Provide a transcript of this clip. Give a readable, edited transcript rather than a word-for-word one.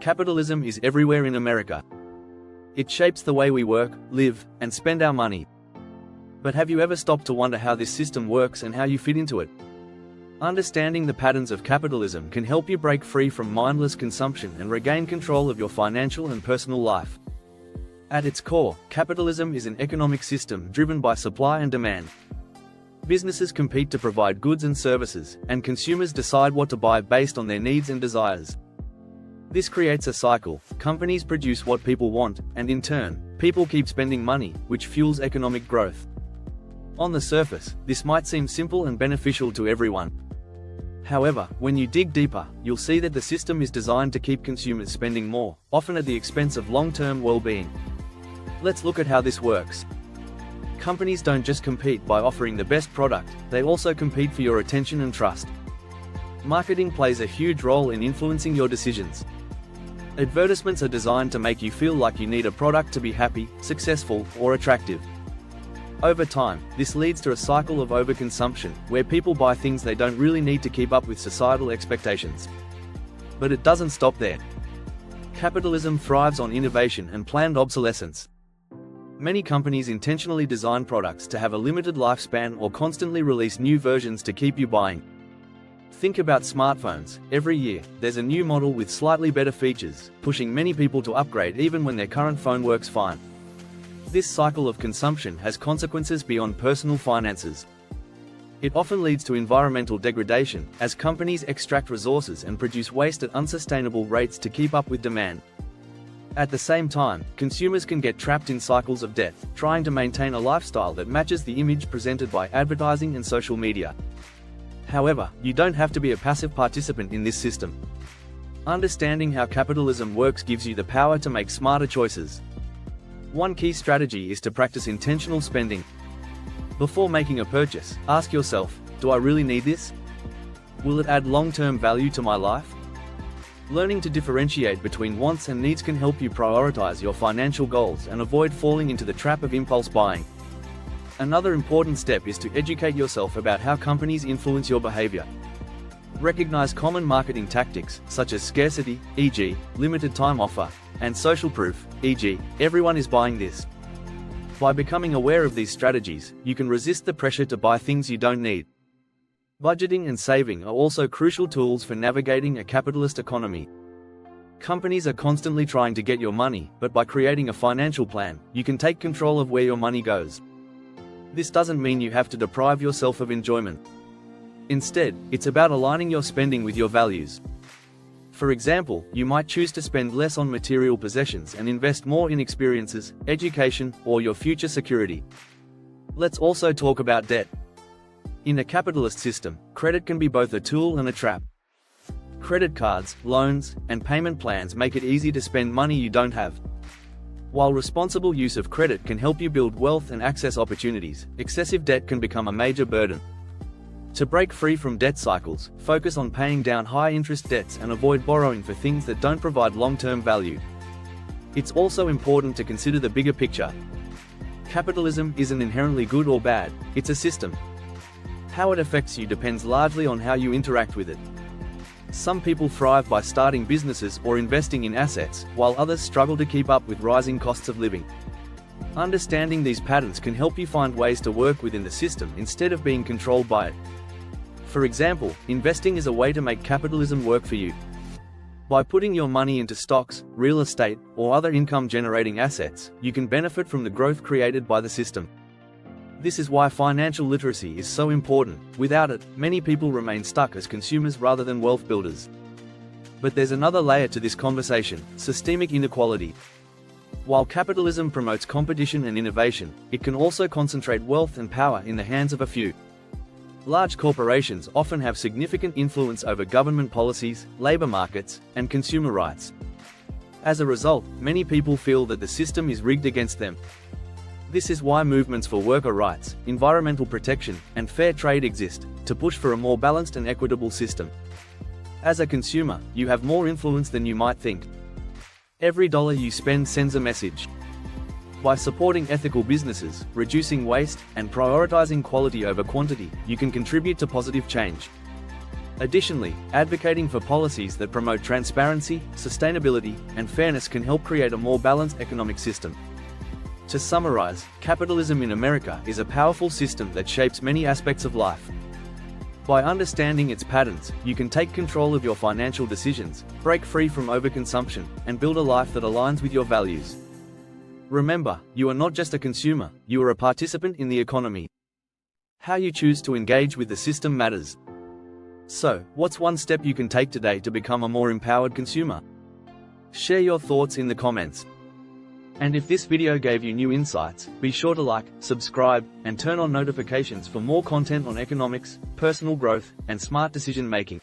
Capitalism is everywhere in America. It shapes the way we work, live, and spend our money. But have you ever stopped to wonder how this system works and how you fit into it? Understanding the patterns of capitalism can help you break free from mindless consumption and regain control of your financial and personal life. At its core, capitalism is an economic system driven by supply and demand. Businesses compete to provide goods and services, and consumers decide what to buy based on their needs and desires. This creates a cycle. Companies produce what people want, and in turn, people keep spending money, which fuels economic growth. On the surface, this might seem simple and beneficial to everyone. However, when you dig deeper, you'll see that the system is designed to keep consumers spending more, often at the expense of long-term well-being. Let's look at how this works. Companies don't just compete by offering the best product, they also compete for your attention and trust. Marketing plays a huge role in influencing your decisions. Advertisements are designed to make you feel like you need a product to be happy, successful, or attractive. Over time, this leads to a cycle of overconsumption, where people buy things they don't really need to keep up with societal expectations. But it doesn't stop there. Capitalism thrives on innovation and planned obsolescence. Many companies intentionally design products to have a limited lifespan or constantly release new versions to keep you buying. Think about smartphones. Every year, there's a new model with slightly better features, pushing many people to upgrade even when their current phone works fine. This cycle of consumption has consequences beyond personal finances. It often leads to environmental degradation, as companies extract resources and produce waste at unsustainable rates to keep up with demand. At the same time, consumers can get trapped in cycles of debt, trying to maintain a lifestyle that matches the image presented by advertising and social media. However, you don't have to be a passive participant in this system. Understanding how capitalism works gives you the power to make smarter choices. One key strategy is to practice intentional spending. Before making a purchase, ask yourself, do I really need this? Will it add long-term value to my life? Learning to differentiate between wants and needs can help you prioritize your financial goals and avoid falling into the trap of impulse buying. Another important step is to educate yourself about how companies influence your behavior. Recognize common marketing tactics, such as scarcity, e.g., limited time offer, and social proof, e.g., everyone is buying this. By becoming aware of these strategies, you can resist the pressure to buy things you don't need. Budgeting and saving are also crucial tools for navigating a capitalist economy. Companies are constantly trying to get your money, but by creating a financial plan, you can take control of where your money goes. This doesn't mean you have to deprive yourself of enjoyment. Instead, it's about aligning your spending with your values. For example, you might choose to spend less on material possessions and invest more in experiences, education, or your future security. Let's also talk about debt. In a capitalist system, credit can be both a tool and a trap. Credit cards, loans, and payment plans make it easy to spend money you don't have. While responsible use of credit can help you build wealth and access opportunities, excessive debt can become a major burden. To break free from debt cycles, focus on paying down high-interest debts and avoid borrowing for things that don't provide long-term value. It's also important to consider the bigger picture. Capitalism isn't inherently good or bad, it's a system. How it affects you depends largely on how you interact with it. Some people thrive by starting businesses or investing in assets, while others struggle to keep up with rising costs of living. Understanding these patterns can help you find ways to work within the system instead of being controlled by it. For example, investing is a way to make capitalism work for you. By putting your money into stocks, real estate, or other income-generating assets, you can benefit from the growth created by the system. This is why financial literacy is so important. Without it, many people remain stuck as consumers rather than wealth builders. But there's another layer to this conversation: systemic inequality. While capitalism promotes competition and innovation, it can also concentrate wealth and power in the hands of a few. Large corporations often have significant influence over government policies, labor markets, and consumer rights. As a result, many people feel that the system is rigged against them. This is why movements for worker rights, environmental protection, and fair trade exist, to push for a more balanced and equitable system. As a consumer, you have more influence than you might think. Every dollar you spend sends a message. By supporting ethical businesses, reducing waste, and prioritizing quality over quantity, you can contribute to positive change. Additionally, advocating for policies that promote transparency, sustainability, and fairness can help create a more balanced economic system. To summarize, capitalism in America is a powerful system that shapes many aspects of life. By understanding its patterns, you can take control of your financial decisions, break free from overconsumption, and build a life that aligns with your values. Remember, you are not just a consumer, you are a participant in the economy. How you choose to engage with the system matters. So, what's one step you can take today to become a more empowered consumer? Share your thoughts in the comments. And if this video gave you new insights, be sure to like, subscribe, and turn on notifications for more content on economics, personal growth, and smart decision making.